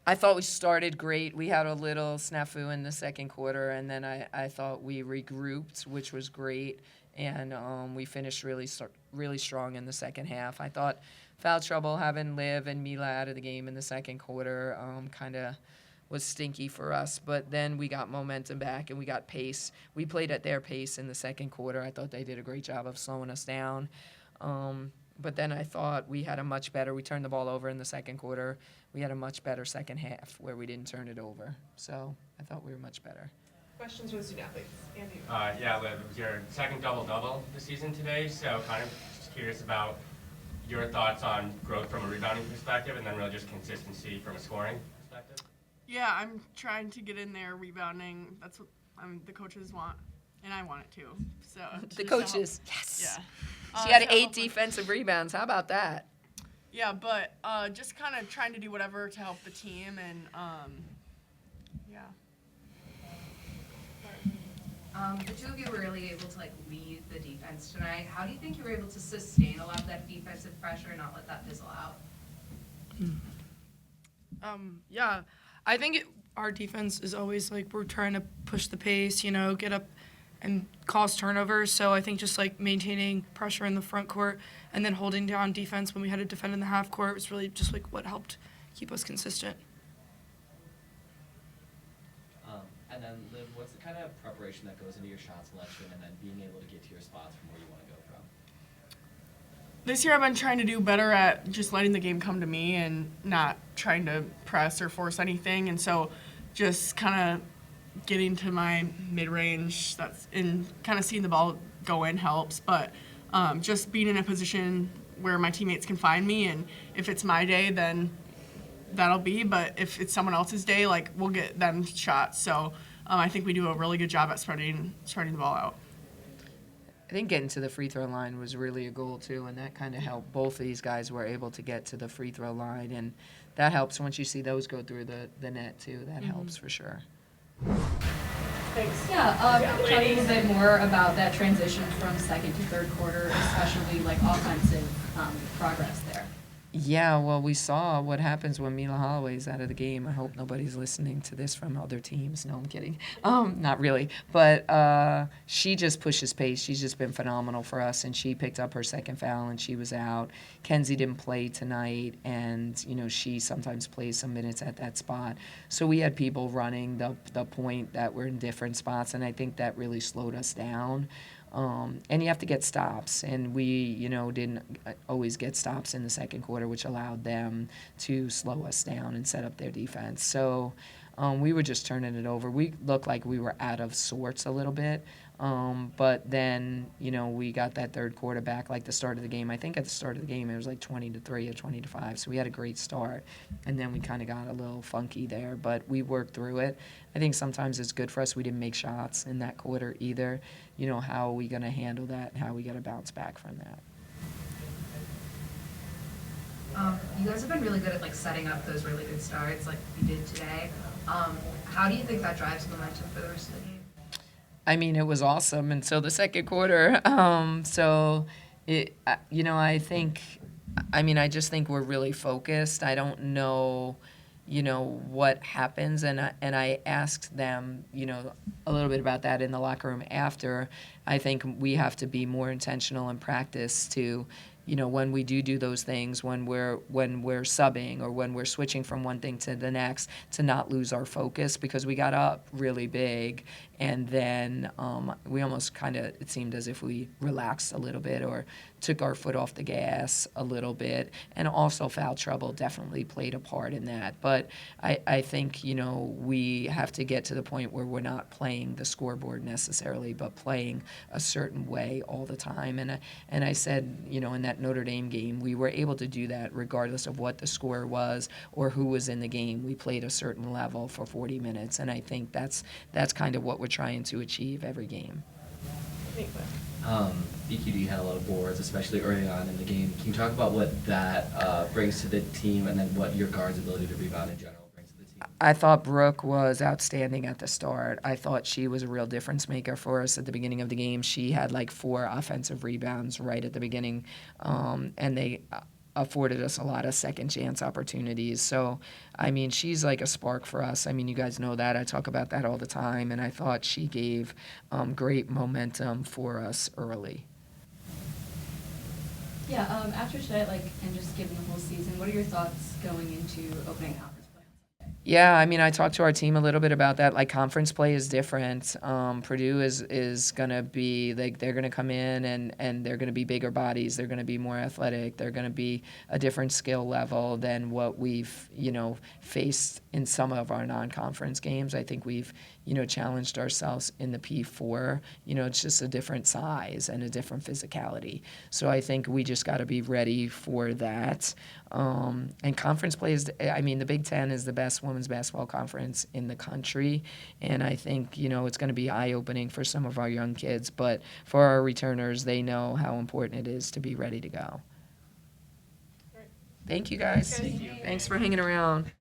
I thought we started great. We had a little snafu in the second quarter, and then I thought we regrouped, which was great, and we finished really strong in the second half. I thought foul trouble having Liv and Mila out of the game in the second quarter kind of was stinky for us, but then we got momentum back and we got pace. We played at their pace in the second quarter. I thought they did a great job of slowing us down. But then I thought we had a much better, we turned the ball over in the second quarter. We had a much better second half where we didn't turn it over. So I thought we were much better. Questions from the student athletes. Andy. Yeah, Liv, it was your second double-double this season today, so kind of just curious about your thoughts on growth from a rebounding perspective and then really just consistency from a scoring perspective. Yeah, I'm trying to get in there rebounding. That's what the coaches want, and I want it too. So The coaches, yes. Yeah. She had to 8 help with- defensive rebounds. How about that? Yeah, but just kind of trying to do whatever to help the team, and yeah. The two of you were really able to lead the defense tonight. How do you think you were able to sustain a lot of that defensive pressure and not let that fizzle out? Yeah, I think our defense is always we're trying to push the pace, get up and cause turnovers. So I think just maintaining pressure in the front court and then holding down defense when we had to defend in the half court was really just what helped keep us consistent. And then, Liv, what's the kind of preparation that goes into your shot selection and then being able to get to your spots from where you want to go from? This year I've been trying to do better at just letting the game come to me and not trying to press or force anything. And so just kind of getting to my mid-range and kind of seeing the ball go in helps. But just being in a position where my teammates can find me, and if it's my day, then that'll be. But if it's someone else's day, we'll get them shots. So I think we do a really good job at spreading the ball out. I think getting to the free throw line was really a goal too, and that kind of helped. Both of these guys were able to get to the free throw line, and that helps once you see those go through the net too. That helps for sure. Thanks. Yeah, talk a little bit more about that transition from second to third quarter, especially offensive progress there. Yeah, well, we saw what happens when Mila Holloway's out of the game. I hope nobody's listening to this from other teams. No, I'm kidding. Not really. But she just pushes pace. She's just been phenomenal for us, and she picked up her second foul, and she was out. Kenzie didn't play tonight, and, she sometimes plays some minutes at that spot. So we had people running the point that were in different spots, and I think that really slowed us down. And you have to get stops, and we, didn't always get stops in the second quarter, which allowed them to slow us down and set up their defense. So we were just turning it over. We looked like we were out of sorts a little bit, but then, we got that third quarter back, the start of the game. I think at the start of the game it was 20-3 or 20-5, so we had a great start, and then we kind of got a little funky there, but we worked through it. I think sometimes it's good for us. We didn't make shots in that quarter either. How are we going to handle that? How are we going to bounce back from that? You guys have been really good at setting up those really good starts like you did today. How do you think that drives momentum for the rest of the game? I mean, it was awesome until the second quarter. I just think we're really focused. I don't know, what happens. And I asked them, a little bit about that in the locker room after. I think we have to be more intentional in practice to, when we do those things, when we're subbing or when we're switching from one thing to the next, to not lose our focus, because we got up really big, and then we almost it seemed as if we relaxed a little bit or took our foot off the gas a little bit, and also foul trouble definitely played a part in that. But I think, we have to get to the point where we're not playing the scoreboard necessarily, but playing a certain way all the time. And I said, in that Notre Dame game, we were able to do that regardless of what the score was or who was in the game. We played a certain level for 40 minutes, and I think that's kind of what we're trying to achieve every game. BQD had a lot of boards, especially early on in the game. Can you talk about what that brings to the team, and then what your guard's ability to rebound in general brings to the team? I thought Brooke was outstanding at the start. I thought she was a real difference maker for us at the beginning of the game. She had 4 offensive rebounds right at the beginning, and afforded us a lot of second chance opportunities. So, I mean, she's like a spark for us. I mean, you guys know that. I talk about that all the time, and I thought she gave great momentum for us early. Yeah, after today, like, and just given the whole season, what are your thoughts going into opening conference play on Sunday? Yeah, I mean, I talked to our team a little bit about that. Like, conference play is different. Purdue is gonna be like they're gonna come in and they're gonna be bigger bodies. They're gonna be more athletic. They're gonna be a different skill level than what we've faced in some of our non-conference games. I think we've challenged ourselves in the P4. It's just a different size and a different physicality. So I think we just got to be ready for that. And conference play is, I mean, the Big Ten is the best women's basketball conference in the country. And I think, it's going to be eye-opening for some of our young kids. But for our returners, they know how important it is to be ready to go. Thank you, guys. Thank you. Thanks for hanging around.